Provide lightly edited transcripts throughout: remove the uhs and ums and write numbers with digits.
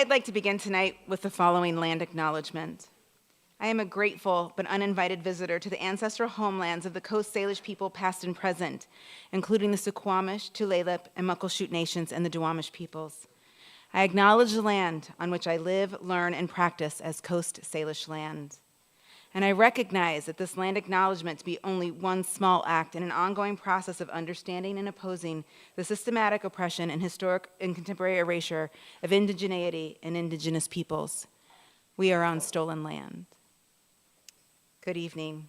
I'd like to begin tonight with the following land acknowledgement. I am a grateful but uninvited visitor to the ancestral homelands of the Coast Salish people past and present, including the Suquamish, Tulalip, and Muckleshoot nations and the Duwamish peoples. I acknowledge the land on which I live, learn, and practice as Coast Salish land. And I recognize that this land acknowledgement to be only one small act in an ongoing process of understanding and opposing the systematic oppression and historic and contemporary erasure of indigeneity and indigenous peoples. We are on stolen land. Good evening.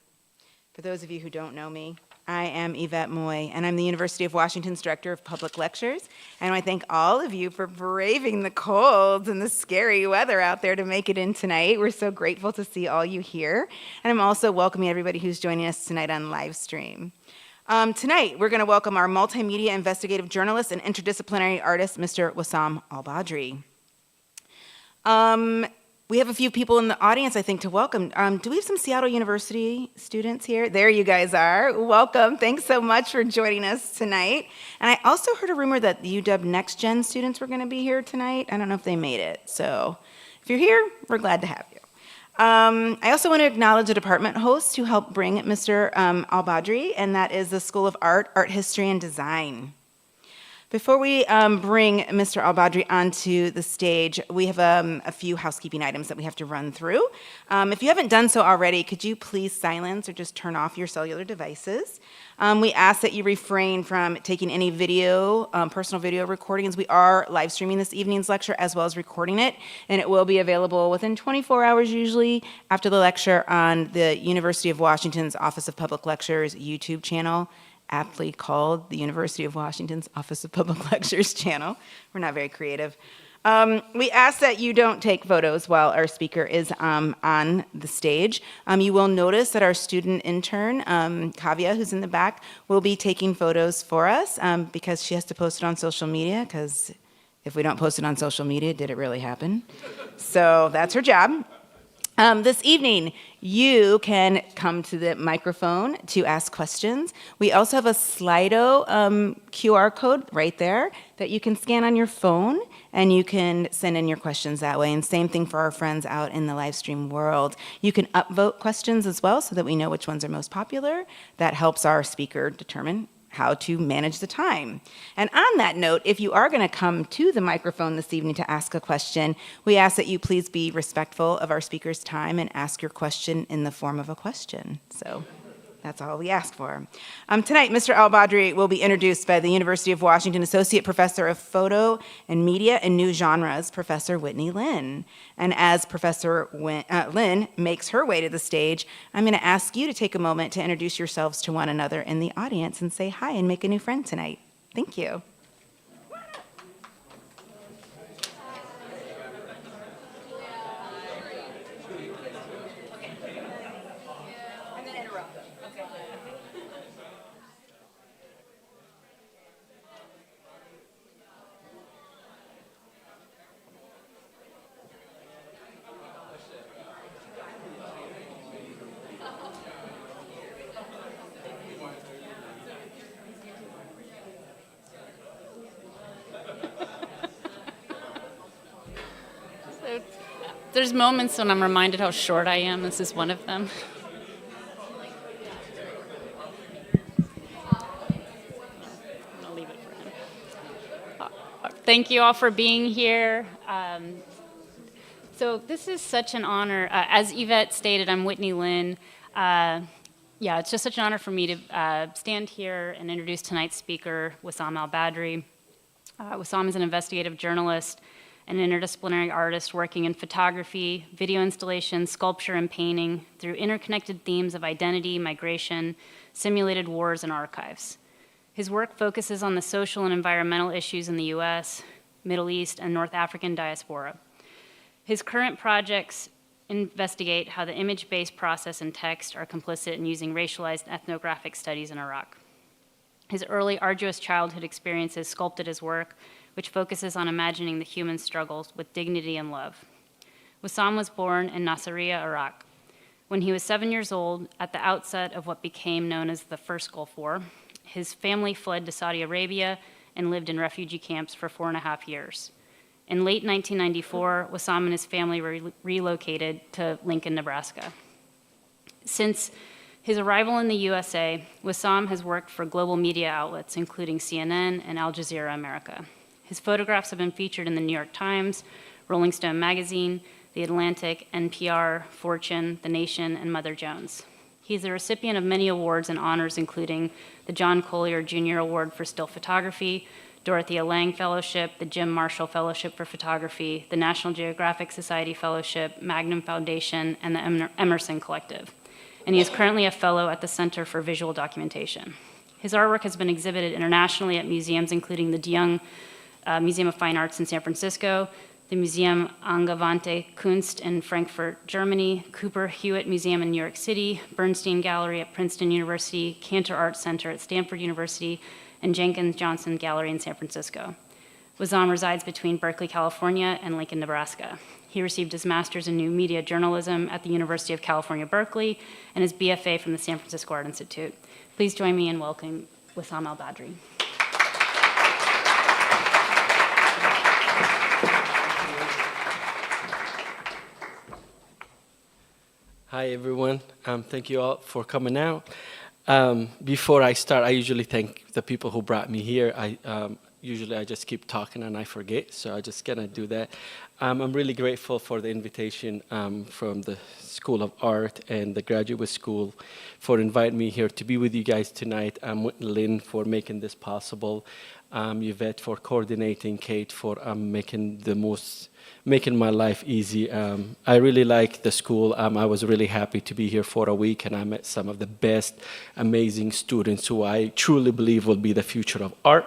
For those of you who don't know me, I am Yvette Moy, and I'm the University of Washington's Director of Public Lectures. And I thank all of you for braving the cold and the scary weather out there to make it in tonight. We're so grateful to see all you here. And I'm also welcoming everybody who's joining us tonight on live stream. Tonight, we're going to welcome our multimedia investigative journalist and interdisciplinary artist, Mr. Wesaam Al-Badry. We have a few people in the audience, I think, to welcome. Do we have some Seattle University students here? There you guys are. Welcome. Thanks so much for joining us tonight. And I also heard a rumor that the UW Next Gen students were going to be here tonight. I don't know if they made it. So if you're here, we're glad to have you. I also want to acknowledge a department host who helped bring Mr. Al-Badry, and that is the School of Art, Art History, and Design. Before we bring Mr. Al-Badry onto the stage, we have a few housekeeping items that we have to run through. If you haven't done so already, could you please silence or just turn off your cellular devices? We ask that you refrain from taking any video, personal video recordings. We are live streaming this evening's lecture as well as recording it, and it will be available within 24 hours usually after the lecture on the University of Washington's Office of Public Lectures YouTube channel, aptly called the University of Washington's Office of Public Lectures channel. We're not very creative. We ask that you don't take photos while our speaker is on the stage. You will notice that our student intern, Kavya, who's in the back, will be taking photos for us because she has to post it on social media, because if we don't post it on social media, did it really happen? So that's her job. This evening, you can come to the microphone to ask questions. We also have a Slido QR code right there that you can scan on your phone, and you can send in your questions that way. And same thing for our friends out in the live stream world. You can upvote questions as well so that we know which ones are most popular. That helps our speaker determine how to manage the time. And on that note, if you are going to come to the microphone this evening to ask a question, we ask that you please be respectful of our speaker's time and ask your question in the form of a question. So that's all we ask for. Tonight, Mr. Al-Badry will be introduced by the University of Washington Associate Professor of Photo and Media and New Genres, Professor Whitney Lin. And as Professor Lin makes her way to the stage, I'm going to ask you to take a moment to introduce yourselves to one another in the audience and say hi and make a new friend tonight. Thank you. There's moments when I'm reminded how short I am. This is one of them. I'll leave it for him. Thank you all for being here. So this is such an honor. As Yvette stated, I'm Whitney Lin. It's just such an honor for me to stand here and introduce tonight's speaker, Wesaam Al-Badry. Wesaam is an investigative journalist, an interdisciplinary artist working in photography, video installation, sculpture, and painting through interconnected themes of identity, migration, simulated wars, and archives. His work focuses on the social and environmental issues in the US, Middle East, and North African diaspora. His current projects investigate how the image-based process and text are complicit in using racialized ethnographic studies in Iraq. His early arduous childhood experiences sculpted his work, which focuses on imagining the human struggles with dignity and love. Wesaam was born in Nasiriyah, Iraq. When he was 7 years old, at the outset of what became known as the First Gulf War, his family fled to Saudi Arabia and lived in refugee camps for 4.5 years. In late 1994, Wesaam and his family relocated to Lincoln, Nebraska. Since his arrival in the USA, Wesaam has worked for global media outlets, including CNN and Al Jazeera America. His photographs have been featured in the New York Times, Rolling Stone magazine, The Atlantic, NPR, Fortune, The Nation, and Mother Jones. He is the recipient of many awards and honors, including the John Collier Jr. Award for Still Photography, Dorothea Lange Fellowship, the Jim Marshall Fellowship for Photography, the National Geographic Society Fellowship, Magnum Foundation, and the Emerson Collective. And he is currently a fellow at the Center for Visual Documentation. His artwork has been exhibited internationally at museums, including the De Young Museum of Fine Arts in San Francisco, the Museum Angewandte Kunst in Frankfurt, Germany, Cooper Hewitt Museum in New York City, Bernstein Gallery at Princeton University, Cantor Art Center at Stanford University, and Jenkins Johnson Gallery in San Francisco. Wesaam resides between Berkeley, California, and Lincoln, Nebraska. He received his master's in new media journalism at the University of California, Berkeley, and his BFA from the San Francisco Art Institute. Please join me in welcoming Wesaam Al-Badry. Hi, everyone. Thank you all for coming out. Before I start, I usually thank the people who brought me here. Usually I just keep talking and I forget, so I'm just gonna do that. I'm really grateful for the invitation from the School of Art and the Graduate School for inviting me here to be with you guys tonight. I'm with Lynn for making this possible, Yvette for coordinating, Kate for making my life easy. I really like the school. I was really happy to be here for a week, and I met some of the best, amazing students who I truly believe will be the future of art,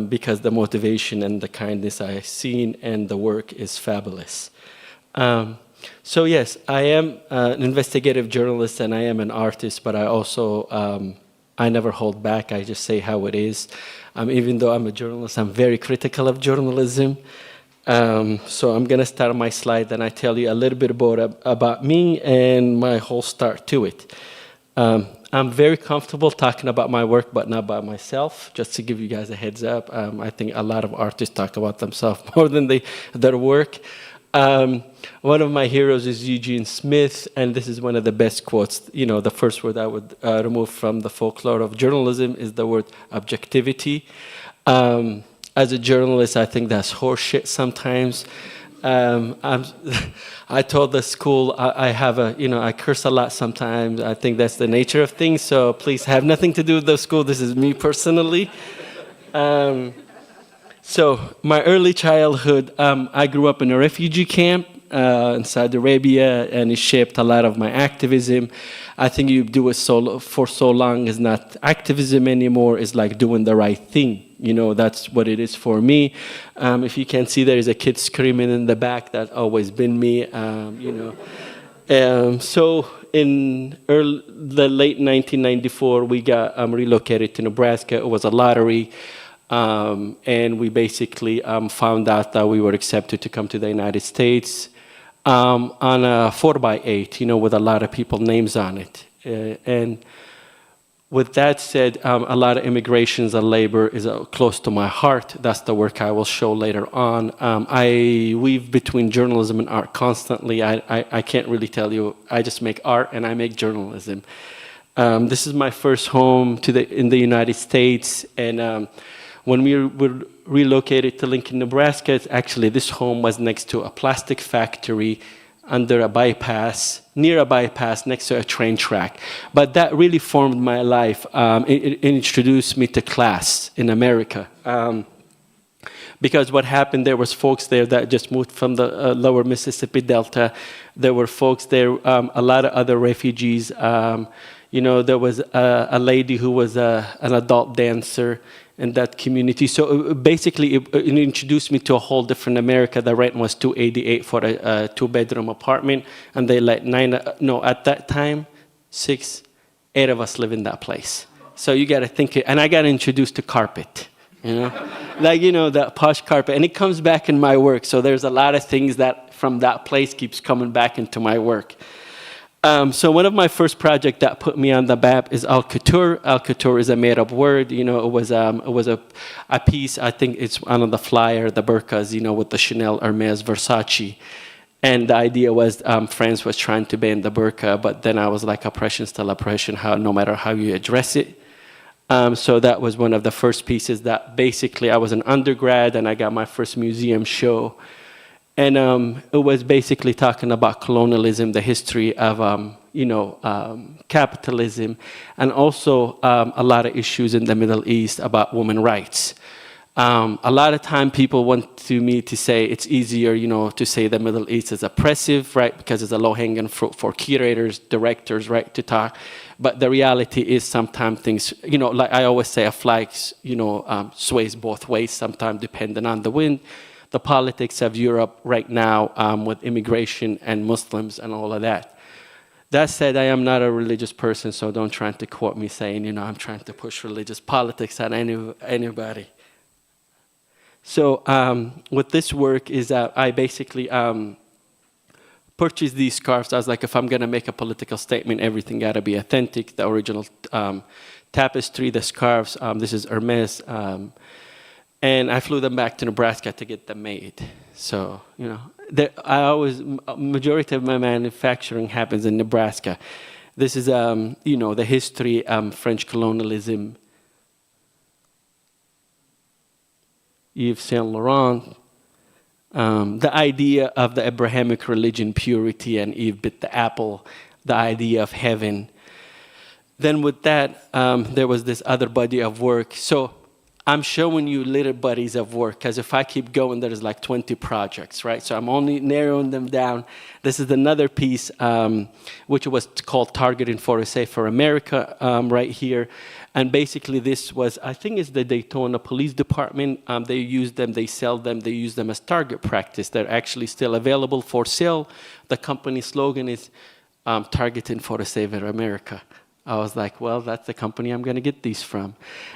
because the motivation and the kindness I've seen and the work is fabulous. So yes, I am an investigative journalist and I am an artist, but I also, I never hold back. I just say how it is. Even though I'm a journalist, I'm very critical of journalism. So I'm gonna start my slide and I tell you a little bit about me and my whole start to it. I'm very comfortable talking about my work, but not about myself, just to give you guys a heads up. I think a lot of artists talk about themselves more than their work. One of my heroes is Eugene Smith, and this is one of the best quotes. You know, the first word I would remove from the folklore of journalism is the word objectivity. As a journalist, I think that's horseshit sometimes. I told the school I curse a lot sometimes. I think that's the nature of things, so please have nothing to do with the school. This is me personally. So my early childhood, I grew up in a refugee camp in Saudi Arabia, and it shaped a lot of my activism. I think you do it for so long is not activism anymore, it's like doing the right thing. You know, that's what it is for me. If you can see, there is a kid screaming in the back. That's always been me, you know. So in the late 1994, we got relocated to Nebraska. It was a lottery. And we basically found out that we were accepted to come to the United States on a 4x8, you know, with a lot of people's names on it. And with that said, a lot of immigrations and labor is close to my heart. That's the work I will show later on. I weave between journalism and art constantly. I can't really tell you. I just make art and I make journalism. This is my first home in the United States, and when we were relocated to Lincoln, Nebraska, actually this home was next to a plastic factory under a bypass, near a bypass next to a train track. But that really formed my life. It introduced me to class in America. Because what happened, there was folks there that just moved from the lower Mississippi Delta. There were folks there, a lot of other refugees. You know, there was a lady who was an adult dancer in that community. So basically, it introduced me to a whole different America. The rent was $288 for a two-bedroom apartment, and they let at that time, 8 of us live in that place. So you got to think, and I got introduced to carpet, you know, like, you know, that posh carpet, and it comes back in my work. So there's a lot of things that from that place keeps coming back into my work. So one of my first projects that put me on the map is Al Couture. Al Couture is a made-up word. You know, it was a piece. I think it's on the flyer, the burqas. You know, with the Chanel, Hermes, Versace, and the idea was France was trying to ban the burqa, but then I was like, oppression still oppression. No matter how you address it. So that was one of the first pieces that basically I was an undergrad and I got my first museum show. And it was basically talking about colonialism, the history of, capitalism, and also a lot of issues in the Middle East about women's rights. A lot of time people want me to say it's easier, to say the Middle East is oppressive, right? Because it's a low-hanging fruit for curators, directors, right, to talk. But the reality is sometimes things, like I always say, a flag, sways both ways, sometimes depending on the wind. The politics of Europe right now with immigration and Muslims and all of that. That said, I am not a religious person, so don't try to quote me saying, I'm trying to push religious politics on anybody. So with this work is that I basically purchased these scarves. I was like, if I'm going to make a political statement, everything got to be authentic. The original tapestry, the scarves, this is Hermes. And I flew them back to Nebraska to get them made. So, majority of my manufacturing happens in Nebraska. This is, the history of French colonialism. Yves Saint Laurent. The idea of the Abrahamic religion, purity, and Eve bit the apple, the idea of heaven. Then with that, there was this other body of work. So I'm showing you little bodies of work, because if I keep going, there's like 20 projects, right? So I'm only narrowing them down. This is another piece, which was called Targeting for a Safer America, right here. And basically this was, I think it's the Daytona Police Department. They use them, they sell them, they use them as target practice. They're actually still available for sale. The company slogan is Targeting for a Safer America. I was like, well, that's the company I'm going to get these from.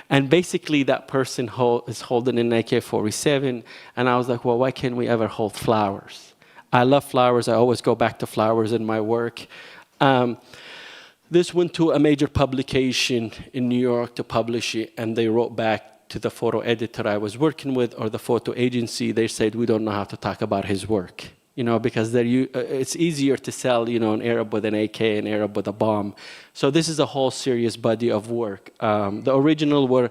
And basically that person is holding an AK-47. And I was like, well, why can't we ever hold flowers? I love flowers. I always go back to flowers in my work. This went to a major publication in New York to publish it. And they wrote back to the photo editor I was working with or the photo agency. They said, we don't know how to talk about his work. Because it's easier to sell, an Arab with an AK, an Arab with a bomb. So this is a whole serious body of work. The original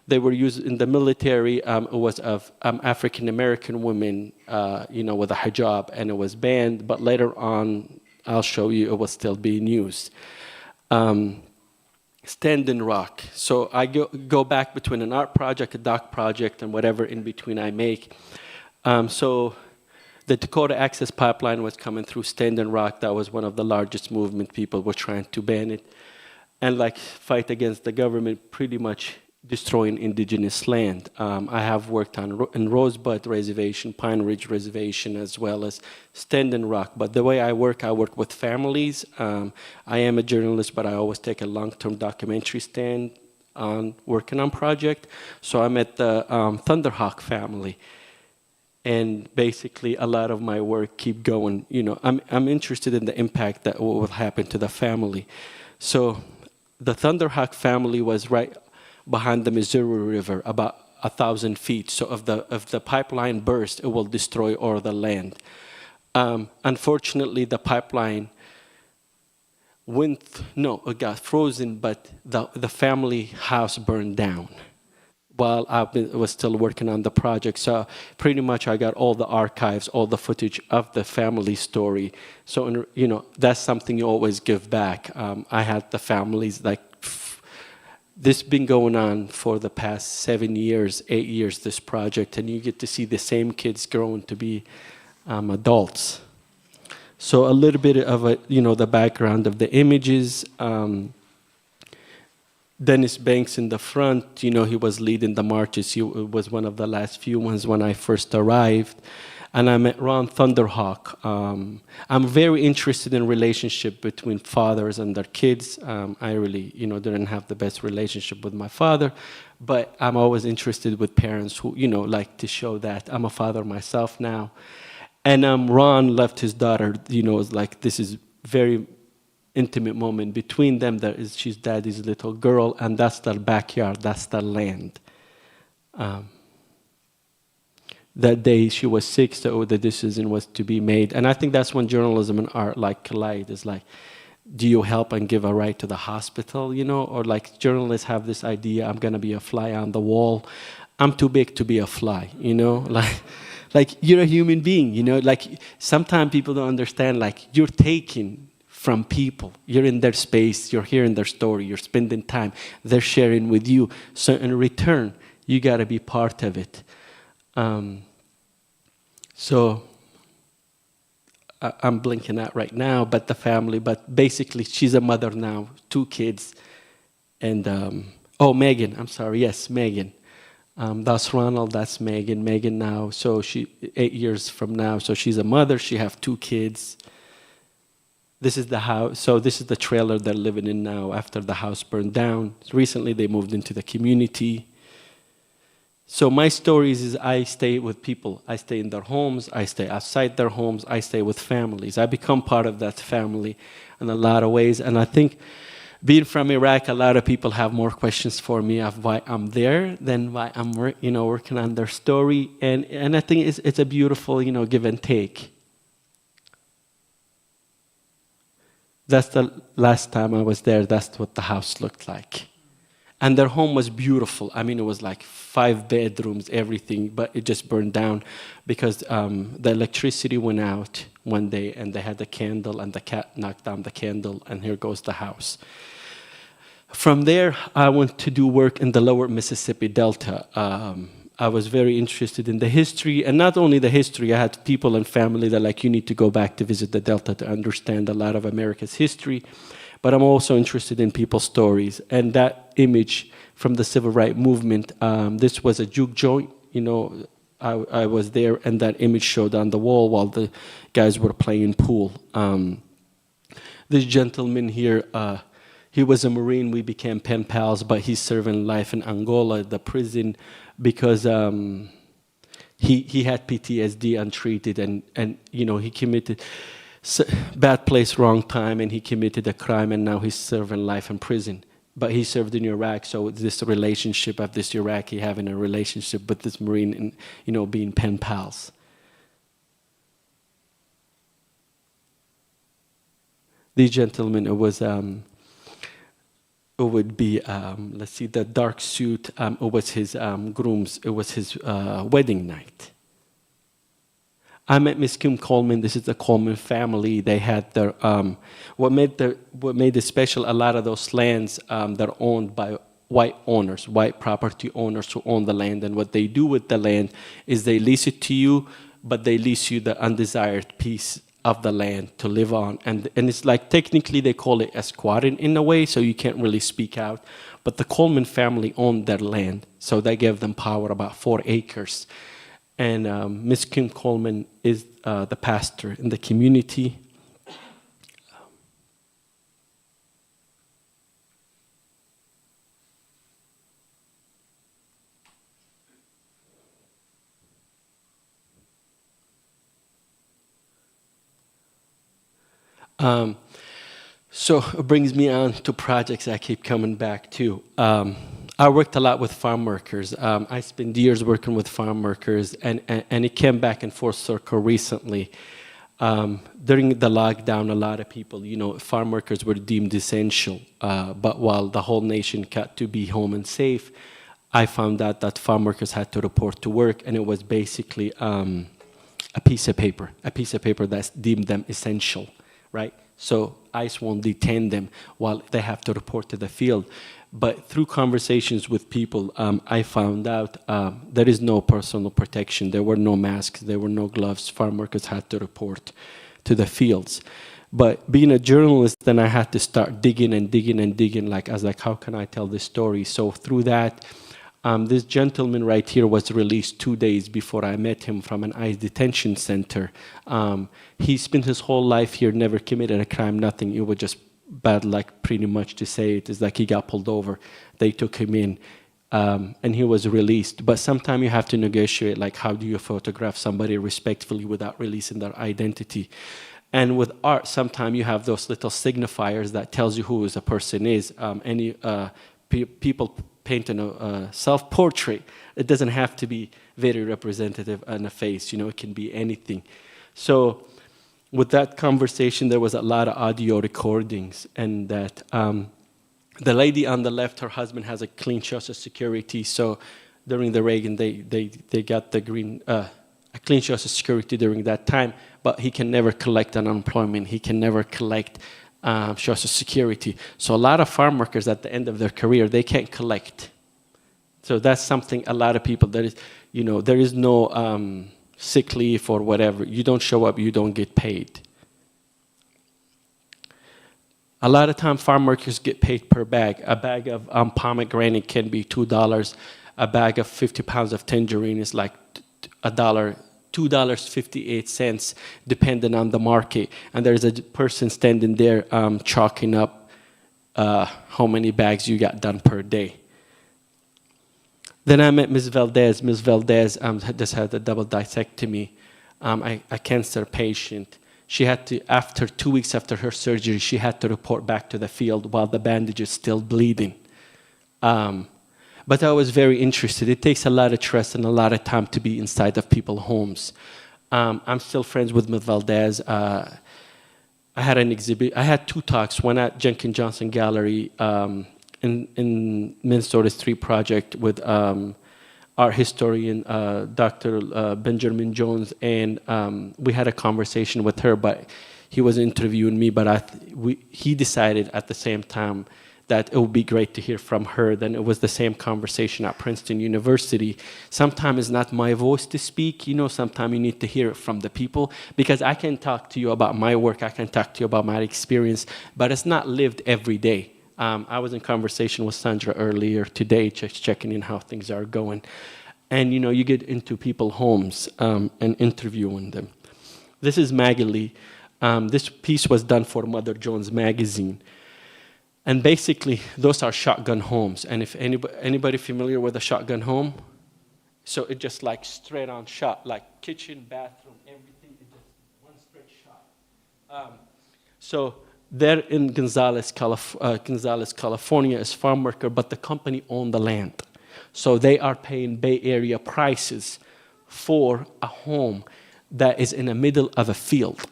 they were used in the military. It was of African-American women, with a hijab, and it was banned. But later on, I'll show you, it was still being used. Stand and rock. So I go back between an art project, a doc project, and whatever in between I make. The Dakota Access Pipeline was coming through Stand and Rock. That was one of the largest movement. People were trying to ban it and fight against the government, pretty much destroying indigenous land. I have worked in Rosebud Reservation, Pine Ridge Reservation, as well as Stand and Rock. But the way I work with families. I am a journalist, but I always take a long-term documentary stand on working on project. So I'm at the Thunderhawk family. And basically, a lot of my work keep going. I'm interested in the impact that will happen to the family. So the Thunderhawk family was right behind the Missouri River, about 1,000 feet. So if the pipeline burst, it will destroy all the land. Unfortunately, the pipeline it got frozen, but the family house burned down while I was still working on the project. So pretty much I got all the archives, all the footage of the family story. So, that's something you always give back. I had the families, this been going on for the past 7 years, 8 years, this project, and you get to see the same kids growing to be adults. So a little bit of the background of the images. Dennis Banks in the front, he was leading the marches. He was one of the last few ones when I first arrived. And I met Ron Thunderhawk. I'm very interested in relationship between fathers and their kids. I really, didn't have the best relationship with my father, but I'm always interested with parents who, like to show that. I'm a father myself now. And Ron left his daughter, was like, this is very intimate moment between them. She's daddy's little girl, and that's their backyard, that's their land. That day she was 6, so the decision was to be made. And I think that's when journalism and art like collide. It's like, do you help and give a ride to the hospital, you know? Or like journalists have this idea, I'm gonna be a fly on the wall. I'm too big to be a fly, you know? Like you're a human being, you know? Like sometimes people don't understand, like you're taking from people. You're in their space, you're hearing their story, you're spending time, they're sharing with you. So in return, you gotta be part of it. So I'm blinking out right now, but the family, but basically she's a mother now, 2 kids. And, oh, Megan, I'm sorry, yes, Megan. That's Ronald, that's Megan. Megan now, so 8 years from now, so she's a mother, she have 2 kids. This is the house, so this is the trailer they're living in now after the house burned down. Recently they moved into the community. So my stories is I stay with people. I stay in their homes, I stay outside their homes, I stay with families. I become part of that family in a lot of ways. And I think being from Iraq, a lot of people have more questions for me of why I'm there than why I'm working on their story. And I think it's a beautiful, give and take. That's the last time I was there, that's what the house looked like. And their home was beautiful. I mean, it was like 5 bedrooms, everything, but it just burned down because the electricity went out one day and they had a candle and the cat knocked down the candle and here goes the house. From there, I went to do work in the lower Mississippi Delta. I was very interested in the history, and not only the history, I had people and family that like, you need to go back to visit the Delta to understand a lot of America's history. But I'm also interested in people's stories. And that image from the civil rights movement, this was a juke joint, I was there and that image showed on the wall while the guys were playing pool. This gentleman here, he was a Marine, we became pen pals, but he's serving life in Angola, the prison, because he had PTSD untreated and he committed bad place, wrong time, and he committed a crime, and now he's serving life in prison. But he served in Iraq, so this relationship of this Iraqi having a relationship with this Marine and, being pen pals. These gentlemen, it would be, let's see, the dark suit, it was his groom's, it was his wedding night. I met Miss Kim Coleman. This is the Coleman family. They had their what made it special. A lot of those lands they're owned by white owners, white property owners who own the land. And what they do with the land is they lease it to you, but they lease you the undesired piece of the land to live on. And it's like technically they call it a squatting in a way, so you can't really speak out. But the Coleman family owned their land, so they gave them power, about 4 acres. And Miss Kim Coleman is the pastor in the community. So it brings me on to projects I keep coming back to. I worked a lot with farm workers. I spent years working with farm workers, and it came back in full circle recently. During the lockdown, a lot of people, farm workers were deemed essential. But while the whole nation got to be home and safe, I found out that farm workers had to report to work, and it was basically a piece of paper that deemed them essential, right? So ICE won't detain them while they have to report to the field. But through conversations with people, I found out there is no personal protection. There were no masks. There were no gloves. Farm workers had to report to the fields. But being a journalist, then I had to start digging and digging and digging. I was like, how can I tell this story? So through that, this gentleman right here was released 2 days before I met him from an ICE detention center. He spent his whole life here, never committed a crime, nothing. It was just bad luck, pretty much to say it. It's like he got pulled over. They took him in, and he was released. But sometimes you have to negotiate, like how do you photograph somebody respectfully without releasing their identity? And with art, sometimes you have those little signifiers that tells you who a person is. People painting a self-portrait, it doesn't have to be very representative on a face. It can be anything. So with that conversation, there was a lot of audio recordings, and that the lady on the left, her husband has a clean Social Security. So during the Reagan, they got the green, a clean Social Security during that time, but he can never collect unemployment. He can never collect Social Security. So a lot of farm workers at the end of their career, they can't collect. So that's something a lot of people, there is no sick leave or whatever. You don't show up, you don't get paid. A lot of time farm workers get paid per bag. A bag of pomegranate can be $2. A bag of 50 pounds of tangerine is like $1, $2.58, depending on the market. And there's a person standing there chalking up how many bags you got done per day. Then I met Ms. Valdez. Ms. Valdez just had a double disectomy, a cancer patient. She had to, after 2 weeks after her surgery, she had to report back to the field while the bandage is still bleeding. But I was very interested. It takes a lot of trust and a lot of time to be inside of people's homes. I'm still friends with Ms. Valdez. I had an exhibit. I had 2 talks, one at Jenkins Johnson Gallery in Minnesota's 3 Project with art historian Dr. Benjamin Jones, and we had a conversation with her, but he was interviewing me, but he decided at the same time that it would be great to hear from her. Then it was the same conversation at Princeton University. Sometimes it's not my voice to speak, sometimes you need to hear it from the people, because I can talk to you about my work, I can talk to you about my experience, but it's not lived every day. I was in conversation with Sandra earlier today, just checking in how things are going. And you get into people's homes and interviewing them. This is Maggie Lee. This piece was done for Mother Jones magazine. And basically, those are shotgun homes. And if anybody familiar with a shotgun home? So it just like straight on shot, like kitchen, bathroom, everything, it just one straight shot. So they're in Gonzales, California, as farm worker, but the company owned the land. So they are paying Bay Area prices for a home that is in the middle of a field.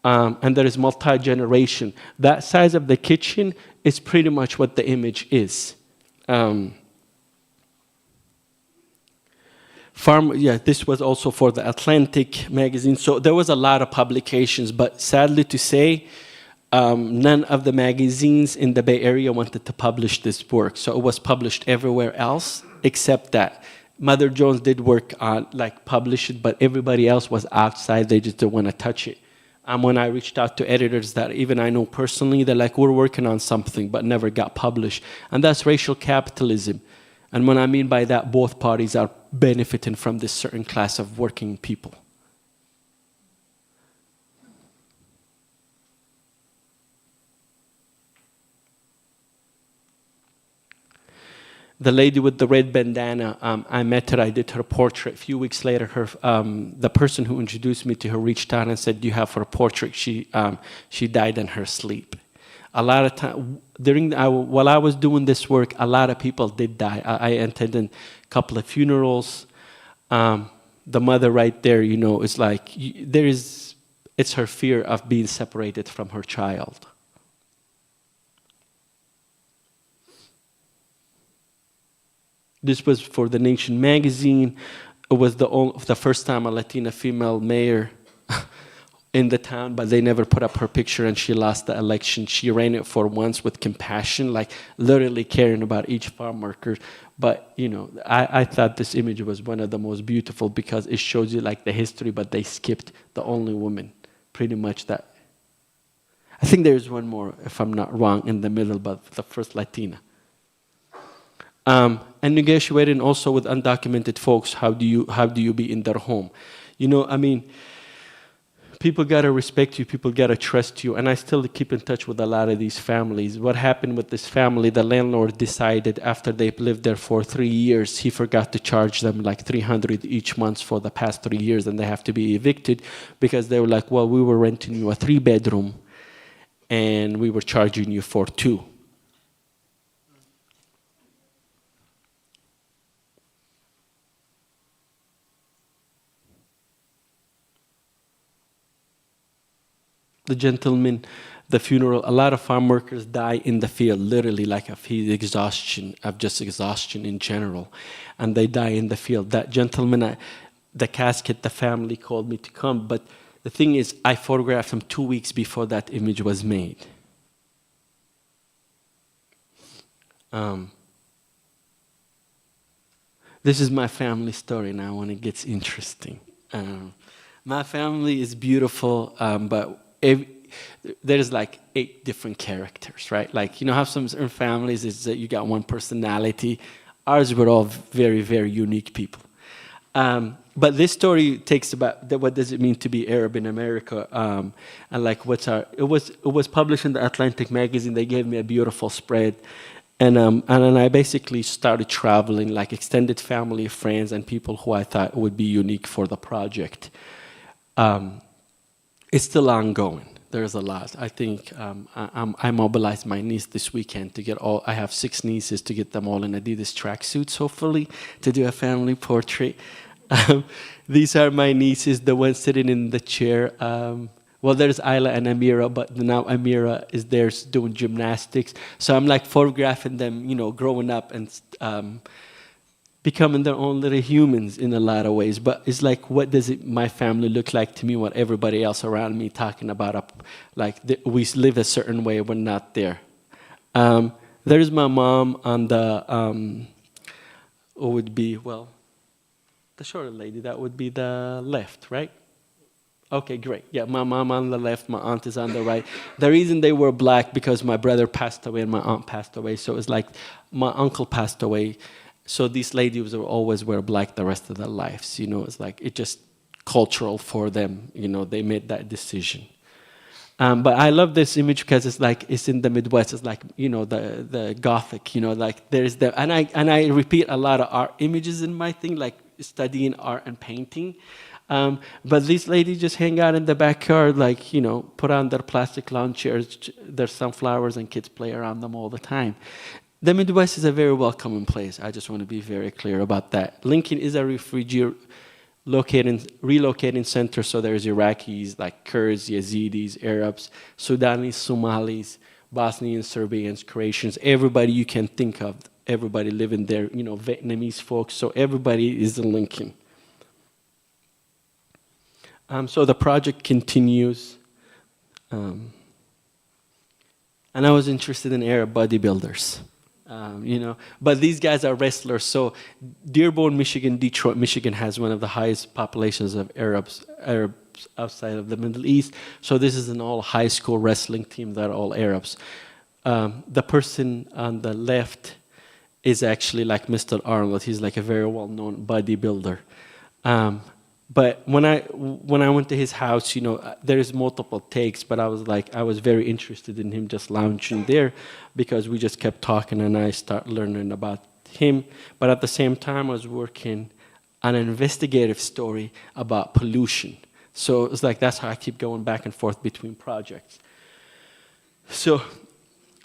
And there is multi-generation. That size of the kitchen is pretty much what the image is. This was also for the Atlantic magazine. So there was a lot of publications, but sadly to say, none of the magazines in the Bay Area wanted to publish this work. So it was published everywhere else except that. Mother Jones did work on, publish it, but everybody else was outside. They just didn't want to touch it. When I reached out to editors that even I know personally, they're like, we're working on something, but never got published. And that's racial capitalism. And what I mean by that, both parties are benefiting from this certain class of working people. The lady with the red bandana, I met her, I did her portrait. A few weeks later, the person who introduced me to her reached out and said, "Do you have her portrait?" She died in her sleep. A lot of time, while I was doing this work, a lot of people did die. I attended a couple of funerals. The mother right there, is like, it's her fear of being separated from her child. This was for The Nation magazine. It was the first time a Latina female mayor in the town, but they never put up her picture, and she lost the election. She ran it for once with compassion, like literally caring about each farm worker. But, I thought this image was one of the most beautiful because it shows you the history, but they skipped the only woman, pretty much that. I think there's one more, if I'm not wrong, in the middle, but the first Latina. And negotiating also with undocumented folks. How do you be in their home? people gotta respect you, people gotta trust you, and I still keep in touch with a lot of these families. What happened with this family, the landlord decided after they've lived there for 3 years, he forgot to charge them like $300 each month for the past 3 years, and they have to be evicted because they were like, well, we were renting you a 3-bedroom, and we were charging you for 2. The gentleman, the funeral, a lot of farm workers die in the field, literally like of exhaustion, of just exhaustion in general, and they die in the field. That gentleman, the casket, the family called me to come, but the thing is, I photographed him 2 weeks before that image was made. This is my family story now when it gets interesting. My family is beautiful, but there's like 8 different characters, right? Like, you know how some certain families is that you got one personality. Ours were all very, very unique people. But this story takes about what does it mean to be Arab in America, and like it was published in the Atlantic magazine. They gave me a beautiful spread, and then I basically started traveling, like extended family, friends, and people who I thought would be unique for the project. It's still ongoing. There's a lot. I think I mobilized my niece this weekend to get all. I have 6 nieces to get them all in Adidas tracksuits, hopefully, to do a family portrait. These are my nieces, the one sitting in the chair. Well, there's Ayla and Amira, but now Amira is there doing gymnastics. So I'm like photographing them, you know, growing up and becoming their own little humans in a lot of ways. But it's like, what does my family look like to me when everybody else around me talking about, we live a certain way, we're not there. There's my mom on the, who would be, well, the shorter lady, that would be the left, right? Okay, great. Yeah, my mom on the left, my aunt is on the right. The reason they were black because my brother passed away and my aunt passed away. So it's like my uncle passed away. So these ladies will always wear black the rest of their lives. You know, it's like, it's just cultural for them. You know, they made that decision. But I love this image because it's like, it's in the Midwest. It's like, you know, the Gothic, you know, like there's and I repeat a lot of art images in my thing, like studying art and painting. But these ladies just hang out in the backyard, like, you know, put on their plastic lawn chairs, there's sunflowers, and kids play around them all the time. The Midwest is a very welcoming place. I just want to be very clear about that. Lincoln is a refugee relocating center, so there's Iraqis, like Kurds, Yazidis, Arabs, Sudanese, Somalis, Bosnians, Serbians, Croatians, everybody you can think of, everybody living there, you know, Vietnamese folks, so everybody is in Lincoln. So the project continues. And I was interested in Arab bodybuilders. You know, but these guys are wrestlers. So Dearborn, Michigan, Detroit, Michigan has one of the highest populations of Arabs outside of the Middle East. So this is an all high school wrestling team that are all Arabs. The person on the left is actually like Mr. Arnold. He's like a very well-known bodybuilder. But when I went to his house, you know, there's multiple takes, but I was very interested in him just lounging there because we just kept talking and I started learning about him. But at the same time, I was working on an investigative story about pollution. So it's like, that's how I keep going back and forth between projects. So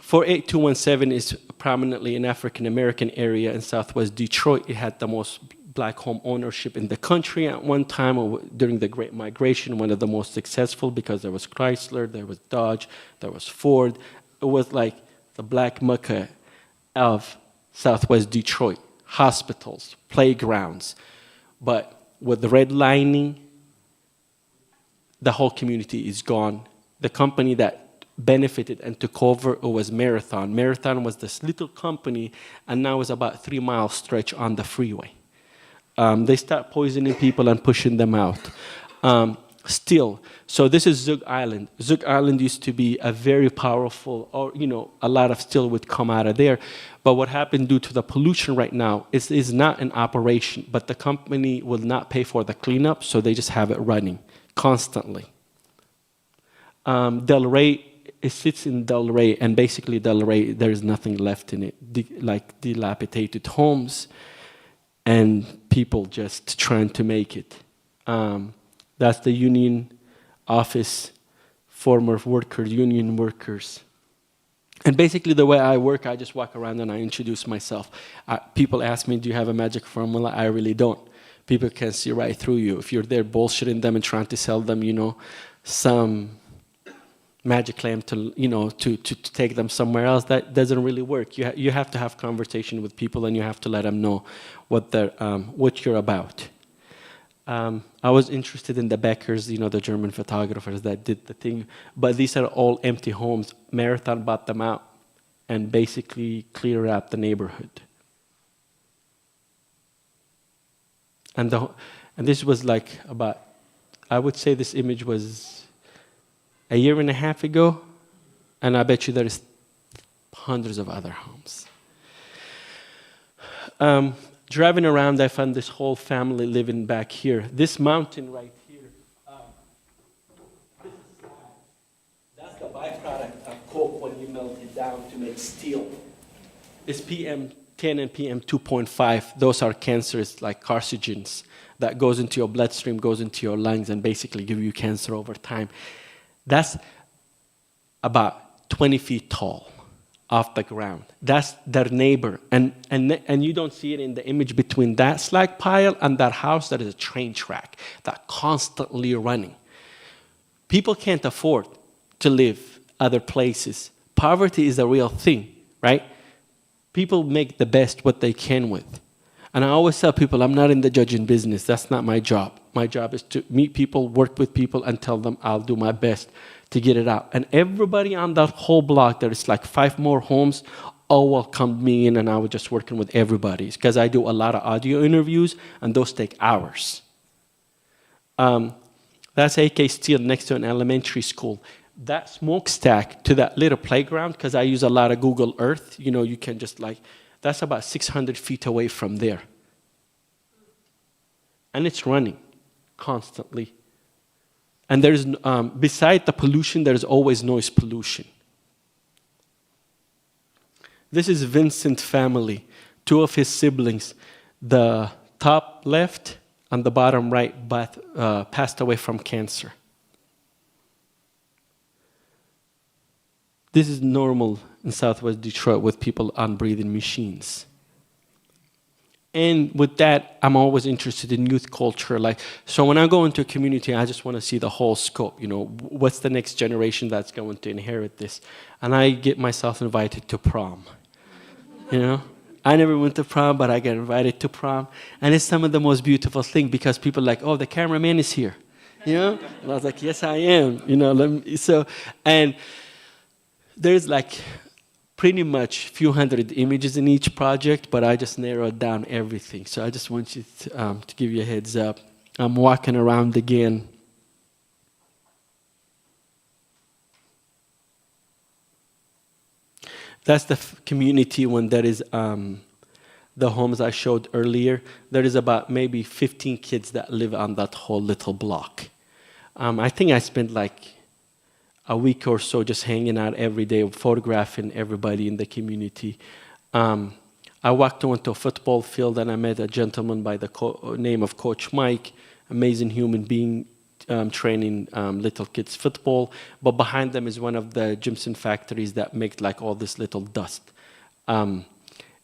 48217 is prominently an African-American area in Southwest Detroit. It had the most black home ownership in the country at one time during the Great Migration, one of the most successful because there was Chrysler, there was Dodge, there was Ford. It was like the black Mecca of Southwest Detroit, hospitals, playgrounds. But with the redlining, the whole community is gone. The company that benefited and took over, it was Marathon. Marathon was this little company, and now it's about a 3-mile stretch on the freeway. They start poisoning people and pushing them out. Still, so this is Zug Island. Zug Island used to be a very powerful, or you know, a lot of steel would come out of there. But what happened due to the pollution right now is not an operation, but the company will not pay for the cleanup, so they just have it running constantly. Del Rey, it sits in Del Rey, and basically Del Rey, there is nothing left in it, like dilapidated homes and people just trying to make it. That's the union office, former union workers. And basically the way I work, I just walk around and I introduce myself. People ask me, do you have a magic formula? I really don't. People can see right through you. If you're there bullshitting them and trying to sell them, some magic claim to, to take them somewhere else, that doesn't really work. You have to have conversation with people, and you have to let them know what you're about. I was interested in the Beckers, the German photographers that did the thing, but these are all empty homes. Marathon bought them out and basically cleared out the neighborhood. And this was like I would say this image was a year and a half ago, and I bet you there's hundreds of other homes. Driving around, I found this whole family living back here. This mountain right here, this is that's the byproduct of coke when you melt it down to make steel. It's PM10 and PM2.5. Those are cancers, like carcinogens, that goes into your bloodstream, goes into your lungs, and basically give you cancer over time. That's about 20 feet tall off the ground. That's their neighbor. And you don't see it in the image between that slag pile and that house. That is a train track that constantly running. People can't afford to live other places. Poverty is a real thing, right? People make the best what they can with. And I always tell people, I'm not in the judging business. That's not my job. My job is to meet people, work with people, and tell them I'll do my best to get it out. And everybody on that whole block, there is like 5 more homes, all welcomed me in, and I was just working with everybody. Because I do a lot of audio interviews, and those take hours. That's AK Steel next to an elementary school. That smokestack to that little playground, because I use a lot of Google Earth, you can just that's about 600 feet away from there. And it's running constantly. And there's, beside the pollution, there's always noise pollution. This is Vincent's family, 2 of his siblings. The top left and the bottom right passed away from cancer. This is normal in Southwest Detroit with people on breathing machines. And with that, I'm always interested in youth culture. So when I go into a community, I just want to see the whole scope. What's the next generation that's going to inherit this? And I get myself invited to prom. I never went to prom, but I get invited to prom. And it's some of the most beautiful thing, because people are like, oh, the cameraman is here. And I was like, yes, I am. And there's pretty much a few hundred images in each project, but I just narrowed down everything. So I just want you to give you a heads up. I'm walking around again. That's the community when there is the homes I showed earlier. There is about maybe 15 kids that live on that whole little block. I think I spent a week or so just hanging out every day, photographing everybody in the community. I walked onto a football field and I met a gentleman by the name of Coach Mike, amazing human being, training little kids football. But behind them is one of the gypsum factories that make all this little dust. And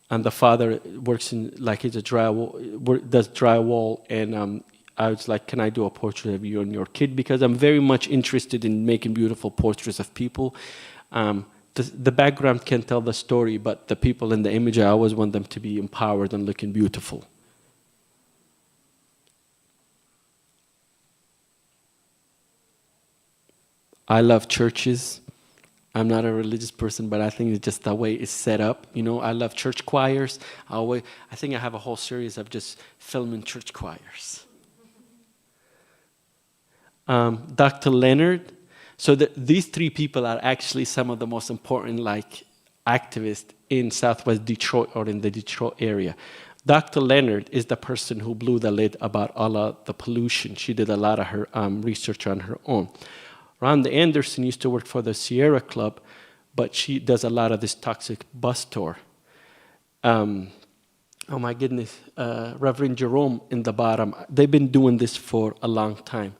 the father works in he's a drywall, does drywall, and I was like, can I do a portrait of you and your kid? Because I'm very much interested in making beautiful portraits of people. The background can tell the story, but the people in the image, I always want them to be empowered and looking beautiful. I love churches. I'm not a religious person, but I think it's just the way it's set up. I love church choirs. I think I have a whole series of just filming church choirs. Dr. Leonard. So these 3 people are actually some of the most important activists in Southwest Detroit or in the Detroit area. Dr. Leonard is the person who blew the lid about all of the pollution. She did a lot of her research on her own. Rhonda Anderson used to work for the Sierra Club, but she does a lot of this toxic bus tour. Oh my goodness, Reverend Jerome in the bottom, they've been doing this for a long time.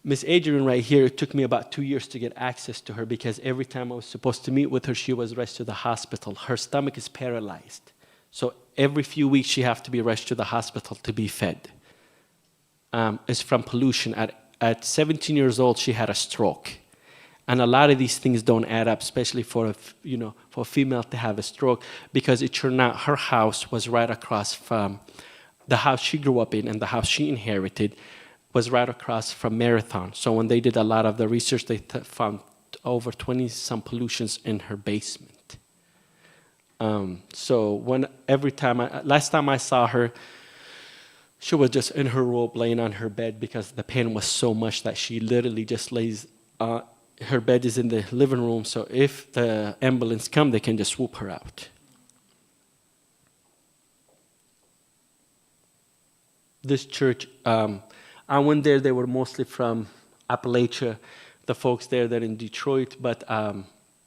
Miss Adrian right here, it took me about 2 years to get access to her because every time I was supposed to meet with her, she was rushed to the hospital. Her stomach is paralyzed. So every few weeks she has to be rushed to the hospital to be fed. It's from pollution. At 17 years old, she had a stroke. And a lot of these things don't add up, especially for for a female to have a stroke, because it turned out her house was right across from the house she grew up in, and the house she inherited was right across from Marathon. So when they did a lot of the research, they found over 20-some pollutions in her basement. So last time I saw her, she was just in her robe laying on her bed because the pain was so much that she literally just lays, her bed is in the living room, so if the ambulance come, they can just swoop her out. This church, I went there, they were mostly from Appalachia, the folks there, they're in Detroit, but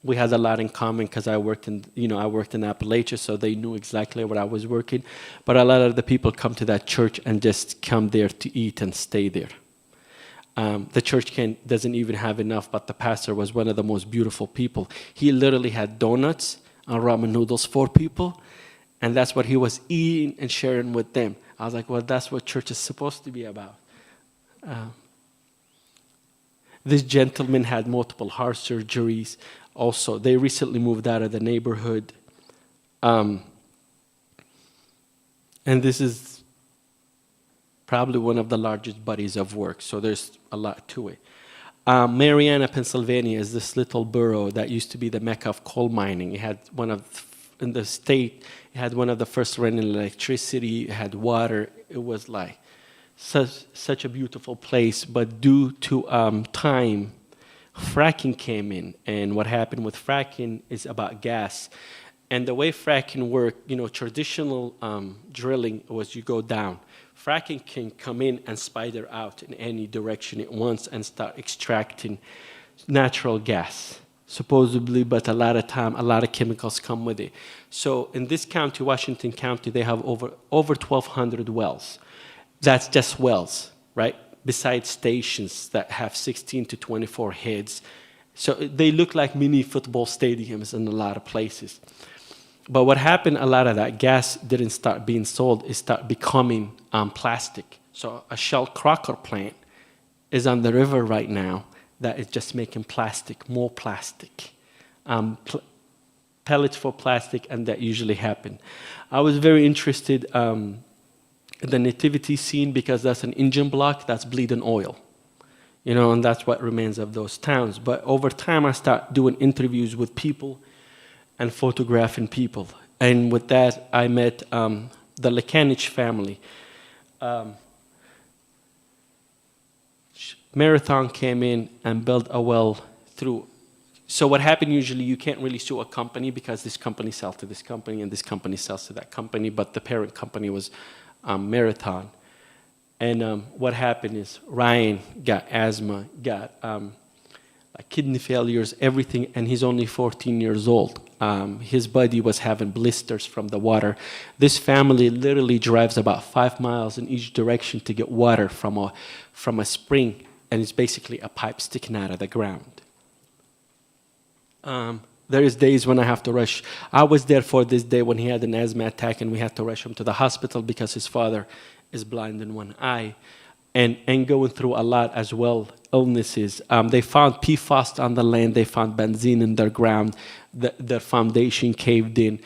we had a lot in common because I worked in Appalachia, so they knew exactly where I was working. But a lot of the people come to that church and just come there to eat and stay there. The church doesn't even have enough, but the pastor was one of the most beautiful people. He literally had donuts and ramen noodles for people, and that's what he was eating and sharing with them. I was like, well, that's what church is supposed to be about. This gentleman had multiple heart surgeries. Also, they recently moved out of the neighborhood. And this is probably one of the largest bodies of work, so there's a lot to it. Marianna, Pennsylvania is this little borough that used to be the mecca of coal mining. It had in the state, it had one of the first running electricity, it had water. It was like such a beautiful place, but due to time, fracking came in, and what happened with fracking is about gas. And the way fracking worked, traditional drilling was you go down. Fracking can come in and spider out in any direction it wants and start extracting natural gas, supposedly, but a lot of time, a lot of chemicals come with it. So in this county, Washington County, they have over 1,200 wells. That's just wells, right? Besides stations that have 16 to 24 heads. So they look like mini football stadiums in a lot of places. But what happened, a lot of that gas didn't start being sold, it started becoming plastic. So a Shell Crocker plant is on the river right now that is just making plastic, more plastic. Pellets for plastic, and that usually happen. I was very interested the nativity scene because that's an engine block that's bleeding oil, and that's what remains of those towns. But over time, I started doing interviews with people and photographing people. And with that, I met the Lekanich family. Marathon came in and built a well through. So what happened usually, you can't really sue a company because this company sells to this company and this company sells to that company, but the parent company was Marathon. And what happened is Ryan got asthma, got kidney failures, everything, and he's only 14 years old. His body was having blisters from the water. This family literally drives about 5 miles in each direction to get water from a spring, and it's basically a pipe sticking out of the ground. There is days when I have to rush. I was there for this day when he had an asthma attack, and we had to rush him to the hospital because his father is blind in one eye, and going through a lot as well, illnesses. They found PFAS on the land. They found benzene in their ground. Their foundation caved in,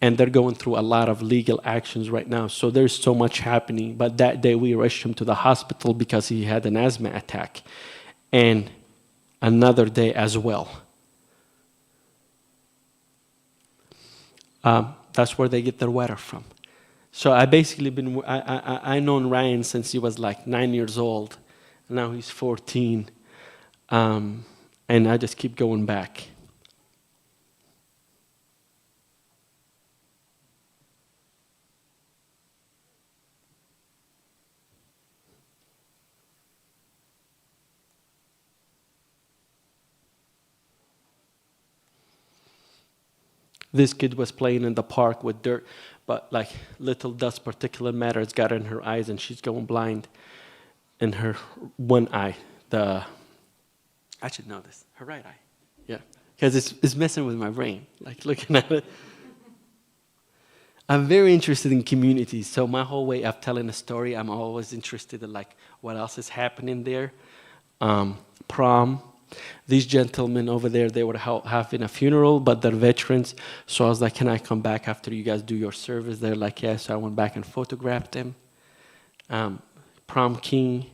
and they're going through a lot of legal actions right now. So there's so much happening. But that day we rushed him to the hospital because he had an asthma attack, and another day as well. That's where they get their water from. So I basically I known Ryan since he was like 9 years old. Now he's 14. And I just keep going back. This kid was playing in the park with dirt, but like little dust particulate matters got in her eyes, and she's going blind in her one eye. I should know this. Her right eye. Yeah, because it's messing with my brain, like looking at it. I'm very interested in communities, so my whole way of telling a story, I'm always interested in like what else is happening there. Prom. These gentlemen over there, they were having a funeral, but they're veterans. So I was like, can I come back after you guys do your service? They're like, yeah. So I went back and photographed them. Prom king.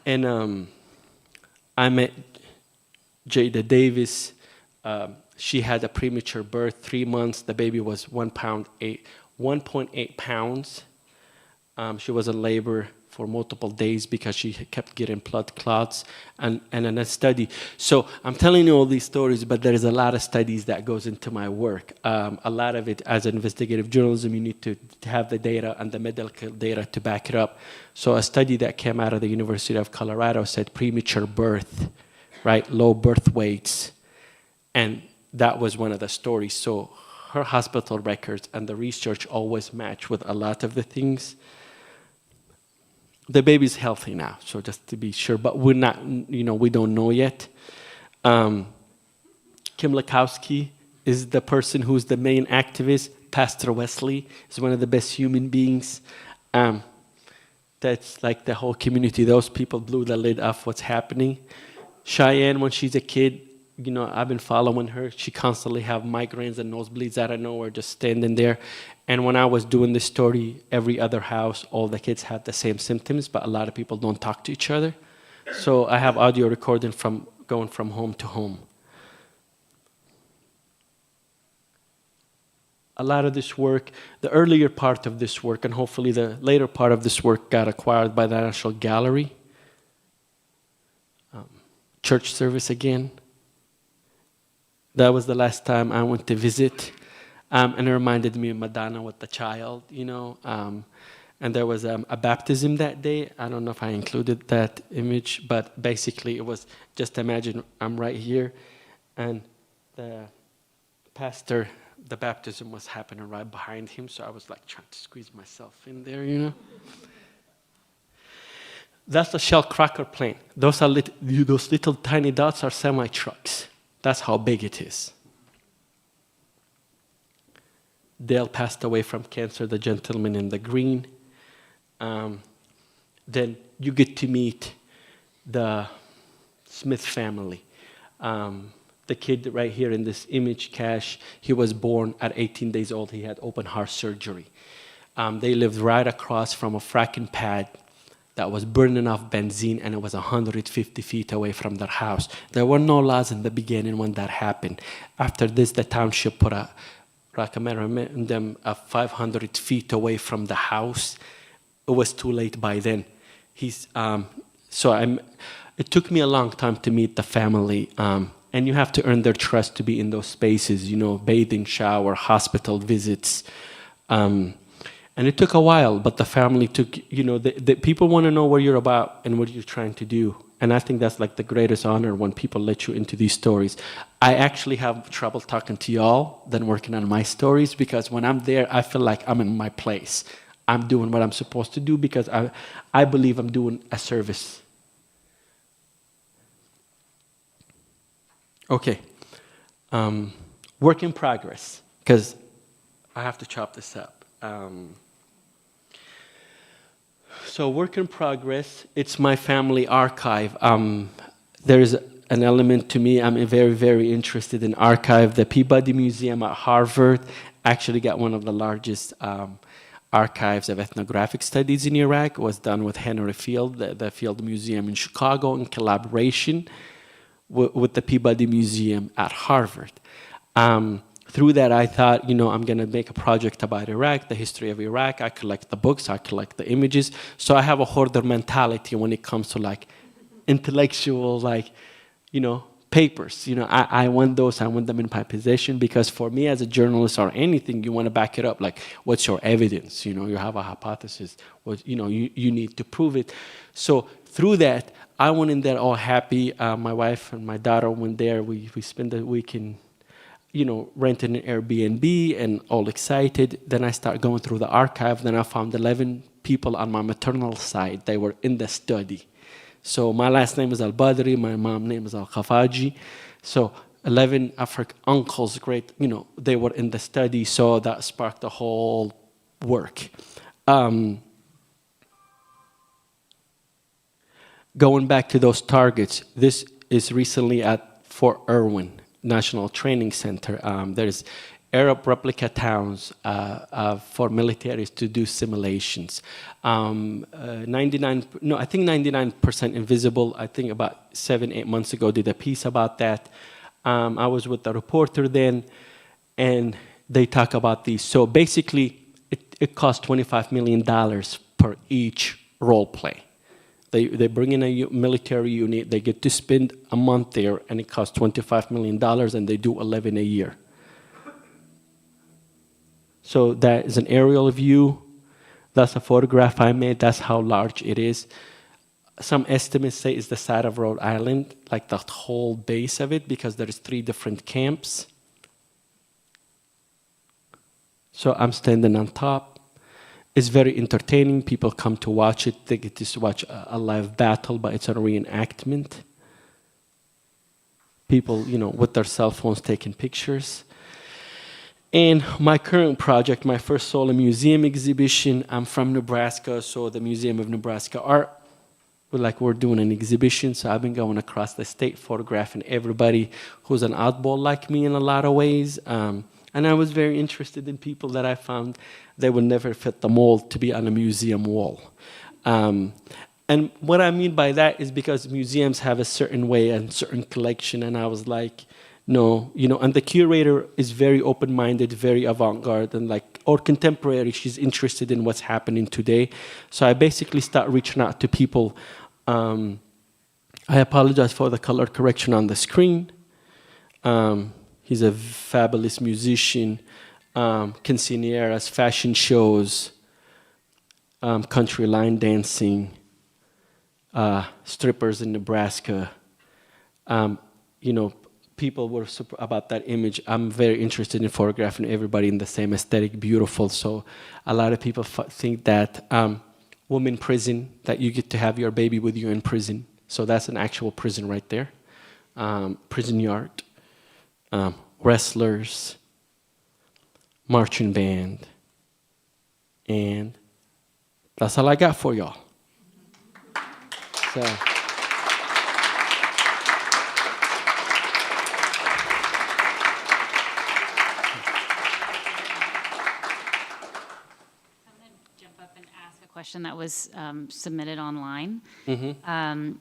And I met Jada Davis. She had a premature birth, 3 months. The baby was 1.8 pounds. She was in labor for multiple days because she kept getting blood clots and in a study. So I'm telling you all these stories, but there is a lot of studies that goes into my work. A lot of it, as investigative journalism, you need to have the data and the medical data to back it up. So a study that came out of the University of Colorado said premature birth, right, low birth weights, and that was one of the stories. So her hospital records and the research always match with a lot of the things. The baby's healthy now, so just to be sure, but we're not, we don't know yet. Kim Lakowski is the person who's the main activist. Pastor Wesley is one of the best human beings. That's like the whole community. Those people blew the lid off what's happening. Cheyenne, when she's a kid, I've been following her. She constantly have migraines and nosebleeds out of nowhere, just standing there. And when I was doing this story, every other house, all the kids had the same symptoms, but a lot of people don't talk to each other. So I have audio recording from going from home to home. A lot of this work, the earlier part of this work, and hopefully the later part of this work got acquired by the National Gallery. Church service again. That was the last time I went to visit. And it reminded me of Madonna with the child, And there was a baptism that day. I don't know if I included that image, but basically it was, just imagine I'm right here, and the pastor, the baptism was happening right behind him, so I was like trying to squeeze myself in there, That's the Shell Cracker plane. Those little tiny dots are semi-trucks. That's how big it is. Dale passed away from cancer, the gentleman in the green. Then you get to meet the Smith family. The kid right here in this image, Cash, he was born at 18 days old. He had open heart surgery. They lived right across from a fracking pad that was burning off benzene, and it was 150 feet away from their house. There were no laws in the beginning when that happened. After this, the township put a them 500 feet away from the house. It was too late by then. It took me a long time to meet the family, and you have to earn their trust to be in those spaces, bathing, shower, hospital visits. And it took a while, but the family took, the people want to know what you're about and what you're trying to do. And I think that's like the greatest honor when people let you into these stories. I actually have trouble talking to y'all than working on my stories, because when I'm there, I feel like I'm in my place. I'm doing what I'm supposed to do because I believe I'm doing a service. Okay. Work in progress, because I have to chop this up. So work in progress, it's my family archive. There's an element to me, I'm very, very interested in archive. The Peabody Museum at Harvard actually got one of the largest archives of ethnographic studies in Iraq. It was done with Henry Field, the Field Museum in Chicago, in collaboration with the Peabody Museum at Harvard. Through that, I thought, I'm going to make a project about Iraq, the history of Iraq. I collect the books, I collect the images. So I have a hoarder mentality when it comes to intellectual, papers. I want those, I want them in my possession, because for me as a journalist or anything, you want to back it up. What's your evidence? You have a hypothesis. You need to prove it. So through that, I went in there all happy. My wife and my daughter went there. We spent the weekend, renting an Airbnb and all excited. Then I started going through the archive. Then I found 11 people on my maternal side. They were in the study. So my last name is Al-Badry. My mom's name is Al-Khafaji. So 11 African uncles, great, they were in the study. So that sparked the whole work. Going back to those targets, this is recently at Fort Irwin National Training Center. There's Arab replica towns for militaries to do simulations. I think 99% invisible. I think about 7-8 months ago did a piece about that. I was with a reporter then, and they talk about these. So basically, it costs $25 million per each role play. They bring in a military unit, they get to spend a month there, and it costs $25 million, and they do 11 a year. So that is an aerial view. That's a photograph I made. That's how large it is. Some estimates say it's the side of Rhode Island, like the whole base of it, because there's 3 different camps. So I'm standing on top. It's very entertaining. People come to watch it. They get to watch a live battle, but it's a reenactment. People, with their cell phones taking pictures. And my current project, my first solo museum exhibition, I'm from Nebraska, so the Museum of Nebraska Art, we're doing an exhibition, so I've been going across the state photographing everybody who's an oddball like me in a lot of ways. And I was very interested in people that I found they would never fit the mold to be on a museum wall. And what I mean by that is because museums have a certain way and certain collection, and I was like, no, and the curator is very open-minded, very avant-garde, and or contemporary. She's interested in what's happening today. So I basically start reaching out to people. I apologize for the color correction on the screen. He's a fabulous musician, quinceañeras, fashion shows, country line dancing, strippers in Nebraska. People were super about that image. I'm very interested in photographing everybody in the same aesthetic, beautiful. So a lot of people think that women prison, that you get to have your baby with you in prison. So that's an actual prison right there. Prison yard, wrestlers, marching band, and that's all I got for y'all. So. Question that was submitted online. Mm-hmm.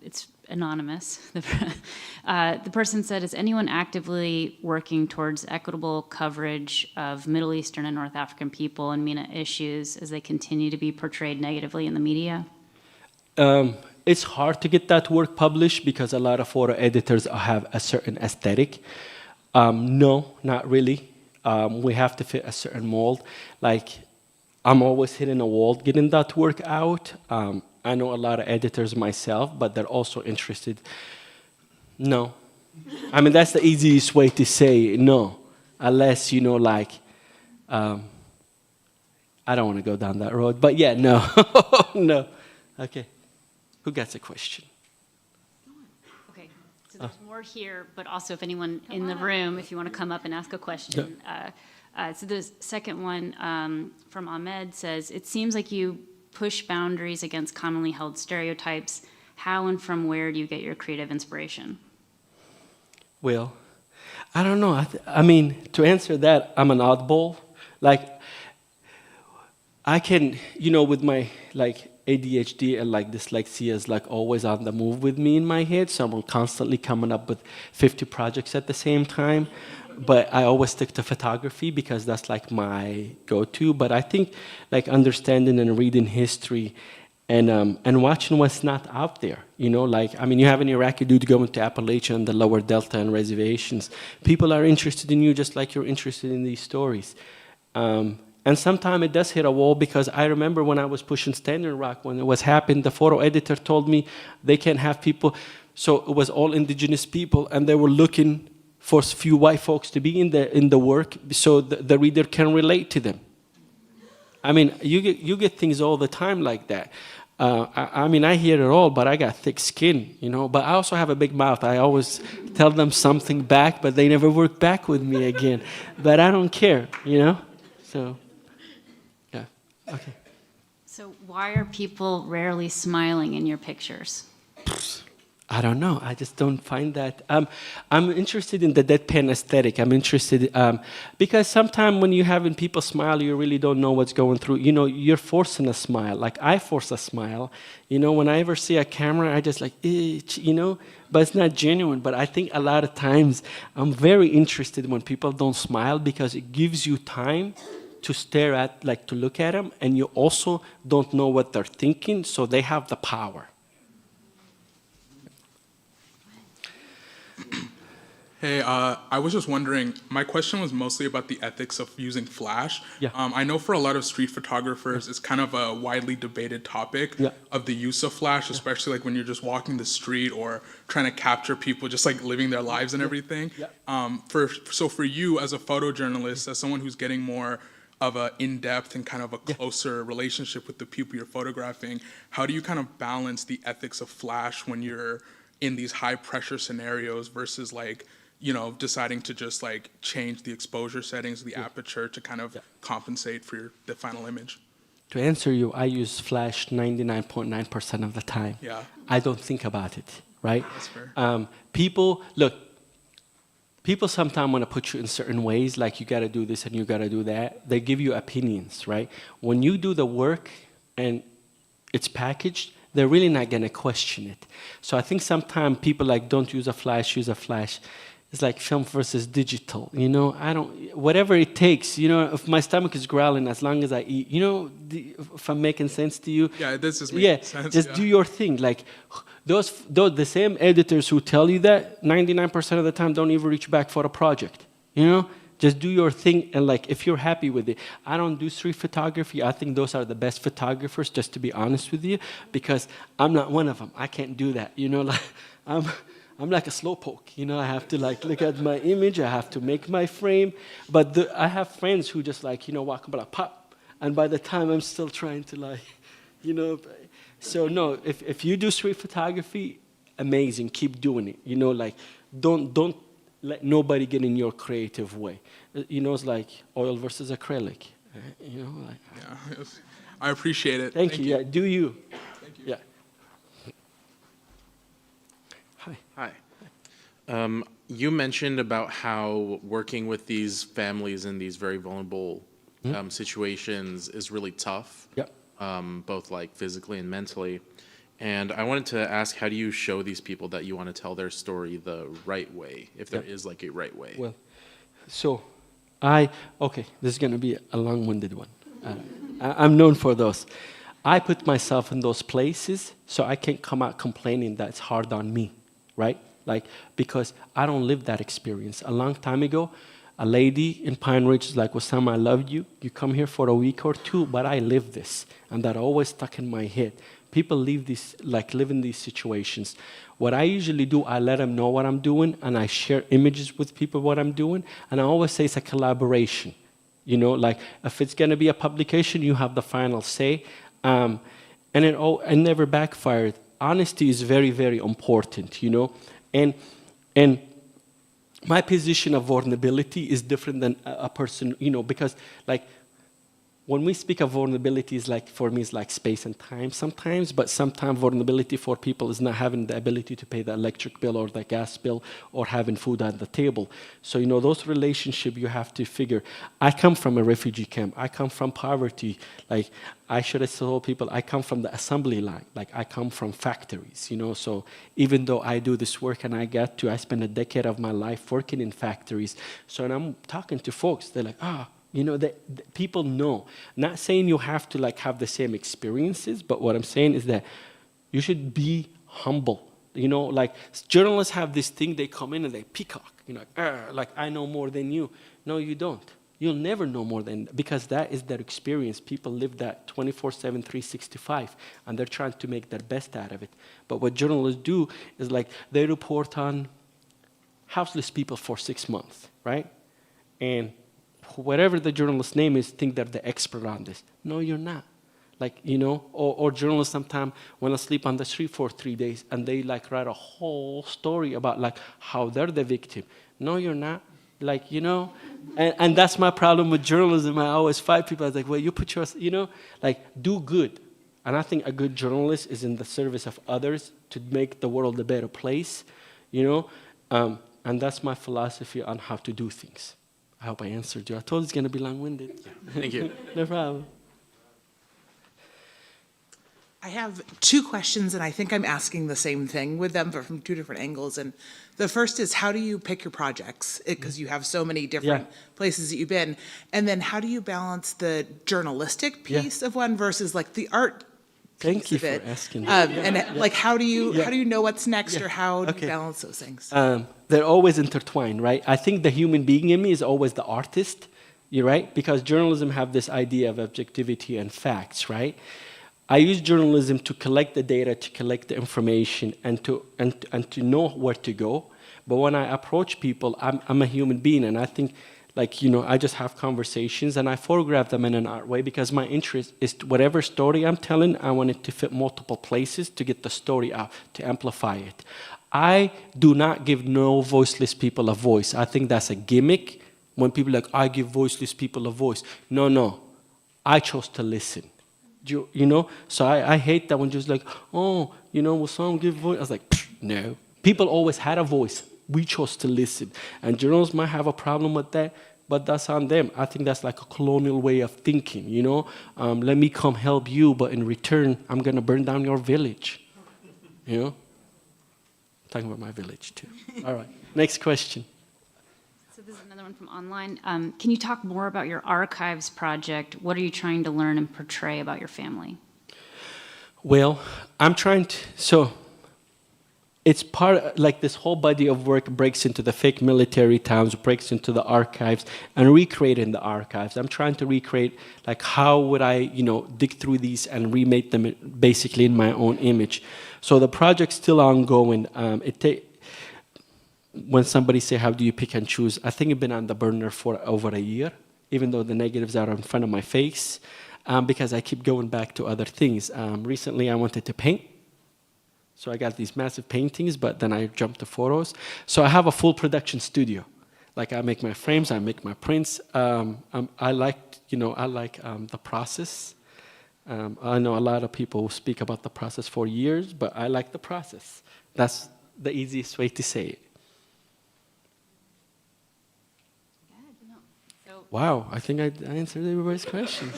It's anonymous. The person said, is anyone actively working towards equitable coverage of Middle Eastern and North African people and MENA issues as they continue to be portrayed negatively in the media? It's hard to get that work published because a lot of photo editors have a certain aesthetic. No, not really. We have to fit a certain mold. I'm always hitting a wall getting that work out. I know a lot of editors myself, but they're also interested. No. I mean, that's the easiest way to say no, unless, I don't want to go down that road, but yeah, no, no. Okay, who gets a question? Okay, so there's more here, but also if anyone in the room, if you want to come up and ask a question. So the second one from Ahmed says, it seems like you push boundaries against commonly held stereotypes. How and from where do you get your creative inspiration? Well, I don't know. I mean, to answer that, I'm an oddball. I can, with my ADHD and dyslexia is always on the move with me in my head. So I'm constantly coming up with 50 projects at the same time. But I always stick to photography because that's my go-to. But I think understanding and reading history and watching what's not out there. You have an Iraqi dude going to Appalachia and the lower Delta and reservations. People are interested in you just like you're interested in these stories. And sometimes it does hit a wall, because I remember when I was pushing Standing Rock, when it was happening, the photo editor told me they can't have people. So it was all indigenous people, and they were looking for few white folks to be in the work, so the reader can relate to them. I mean, you get things all the time like that. I mean, I hear it all, but I got thick skin, you know. But I also have a big mouth. I always tell them something back, but they never work back with me again. But I don't care, you know. So, yeah, okay. So why are people rarely smiling in your pictures? I don't know. I just don't find that. I'm interested in the deadpan aesthetic. I'm interested because sometimes when you're having people smile, you really don't know what's going through. You know, you're forcing a smile. Like I force a smile. You know, when I ever see a camera, I just like, you know, but it's not genuine. But I think a lot of times I'm very interested when people don't smile, because it gives you time to stare at, like to look at them, and you also don't know what they're thinking, so they have the power. Hey, I was just wondering, my question was mostly about the ethics of using flash. Yeah. I know for a lot of street photographers, it's kind of a widely debated topic of the use of flash, especially like when you're just walking the street or trying to capture people just like living their lives and everything. So for you as a photojournalist, as someone who's getting more of a in-depth and kind of a closer relationship with the people you're photographing, how do you kind of balance the ethics of flash when you're in these high pressure scenarios versus like, you know, deciding to just like change the exposure settings, the aperture to kind of compensate for the final image? To answer you, I use flash 99.9% of the time. Yeah. I don't think about it, right? That's fair. People sometimes want to put you in certain ways, like you got to do this and you got to do that. They give you opinions, right? When you do the work and it's packaged, they're really not going to question it. So I think sometimes people like, don't use a flash, use a flash. It's like film versus digital, you know. I don't, whatever it takes, you know. If my stomach is growling, as long as I eat, you know. If I'm making sense to you, Yeah, this is making sense. Just do your thing. Like those the same editors who tell you that 99% of the time don't even reach back for a project, you know. Just do your thing, and like if you're happy with it. I don't do street photography. I think those are the best photographers, just to be honest with you, because I'm not one of them. I can't do that, you know. Like I'm like a slowpoke, you know. I have to like look at my image. I have to make my frame. But I have friends who just like, you know, walk about pop, and by the time I'm still trying to like, you know. So no, if you do street photography, amazing. Keep doing it. You know, like don't let nobody get in your creative way. You know, it's like oil versus acrylic. You know, like. Yeah, I appreciate it. Thank you. Yeah, do you? Thank you. Yeah. Hi. You mentioned about how working with these families in these very vulnerable situations is really tough, Yep. both like physically and mentally. And I wanted to ask, how do you show these people that you want to tell their story the right way, if there is like a right way? Well, so okay, this is going to be a long-winded one. I'm known for those. I put myself in those places so I can't come out complaining that it's hard on me, right? Like, because I don't live that experience. A long time ago, a lady in Pine Ridge is like, Wesaam, I love you. You come here for a week or two, but I live this. And that always stuck in my head. People live in these situations. What I usually do, I let them know what I'm doing, and I share images with people what I'm doing, and I always say it's a collaboration. You know, like if it's going to be a publication, you have the final say. And it never backfired. Honesty is very, very important, you know. And my position of vulnerability is different than a person, you know, because like when we speak of vulnerability, is like, for me, it's like space and time sometimes, but sometimes vulnerability for people is not having the ability to pay the electric bill or the gas bill or having food on the table. So, you know, those relationships you have to figure. I come from a refugee camp. I come from poverty. Like, I should have told people I come from the assembly line. Like, I come from factories, you know. So even though I do this work and I spend a decade of my life working in factories. So when I'm talking to folks, they're like, you know, people know. Not saying you have to like have the same experiences, but what I'm saying is that you should be humble. You know, like journalists have this thing, they come in and they peacock, you know, like I know more than you. No, you don't. You'll never know more than, because that is their experience. People live that 24/7, 365, and they're trying to make their best out of it. But what journalists do is like they report on houseless people for 6 months, right? And whatever the journalist's name is, think they're the expert on this. No, you're not. Like, you know, or journalists sometimes want to sleep on the street for 3 days, and they like write a whole story about like how they're the victim. No, you're not. Like, you know, and that's my problem with journalism. I always fight people. I was like, well, you put your, you know, like, do good. And I think a good journalist is in the service of others to make the world a better place, you know. And that's my philosophy on how to do things. I hope I answered you. I told you it's going to be long-winded. Thank you. No problem. I have two questions, and I think I'm asking the same thing with them, but from two different angles. And the first is, how do you pick your projects? Because you have so many different places that you've been. And then how do you balance the journalistic piece of one versus like the art Thank piece you of for it? asking. And like, how do you know what's next, or how do Okay. you balance those things? They're always intertwined, right? I think the human being in me is always the artist, you're right? Because journalism have this idea of objectivity and facts, right? I use journalism to collect the data, to collect the information, and to know where to go. But when I approach people, I'm a human being, and I think, like, you know, I just have conversations, and I photograph them in an art way because my interest is whatever story I'm telling, I want it to fit multiple places to get the story out, to amplify it. I do not give no voiceless people a voice. I think that's a gimmick when people are like, I give voiceless people a voice. No. I chose to listen. You know? So I hate that when just like, oh, you know, will someone give voice? I was like, no. People always had a voice. We chose to listen. And journalists might have a problem with that, but that's on them. I think that's like a colonial way of thinking, you know? Let me come help you, but in return, I'm going to burn down your village. You know? Talking about my village, too. All right. Next question. So this is another one from online. Can you talk more about your archives project? What are you trying to learn and portray about your family? Well, I'm trying to, so it's part, like this whole body of work breaks into the fake military towns, breaks into the archives, and recreate in the archives. I'm trying to recreate, like, how would I, you know, dig through these and remake them basically in my own image. So the project's still ongoing. When somebody say, how do you pick and choose? I think it's been on the burner for over a year, even though the negatives are in front of my face, because I keep going back to other things. Recently, I wanted to paint. So I got these massive paintings, but then I jumped to photos. So I have a full production studio. Like, I make my frames, I make my prints. I like the process. I know a lot of people who speak about the process for years, but I like the process. That's the easiest way to say it. Wow, I think I answered everybody's questions.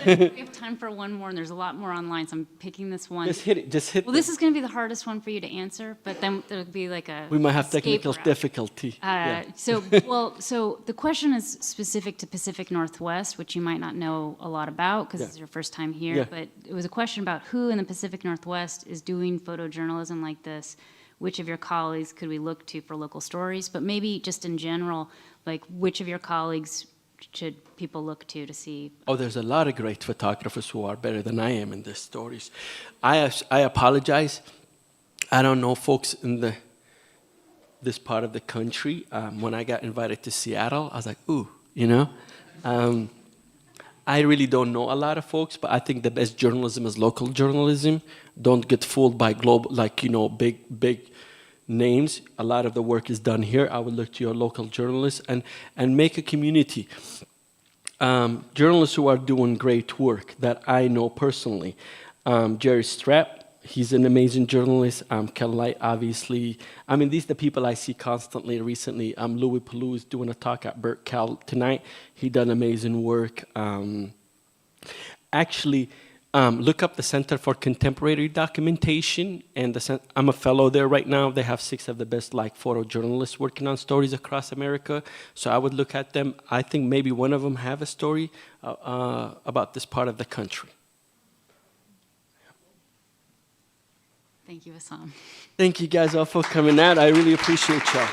We have time for one more, and there's a lot more online, so I'm picking this one. Just hit it. Well, this is going to be the hardest one for you to answer, but then there'll be like a We might have escape technical route. difficulty. Yeah. So the question is specific to Pacific Northwest, which you might not know a lot about because it's your first time here. Yeah. But it was a question about who in the Pacific Northwest is doing photojournalism like this. Which of your colleagues could we look to for local stories? But maybe just in general, like which of your colleagues should people look to see? Oh, there's a lot of great photographers who are better than I am in these stories. I apologize. I don't know folks in this part of the country. When I got invited to Seattle, I was like, ooh, you know. I really don't know a lot of folks, but I think the best journalism is local journalism. Don't get fooled by global, like, you know, big names. A lot of the work is done here. I would look to your local journalists and make a community. Journalists who are doing great work that I know personally. Jerry Strapp, he's an amazing journalist. Kel Light, obviously. I mean, these are the people I see constantly recently. Louis Palou is doing a talk at Burt Cal tonight. He done amazing work. Actually, look up the Center for Contemporary Documentation, and I'm a fellow there right now. They have 6 of the best photojournalists working on stories across America. So I would look at them. I think maybe one of them have a story about this part of the country. Thank you, Wesaam. Thank you guys all for coming out. I really appreciate y'all.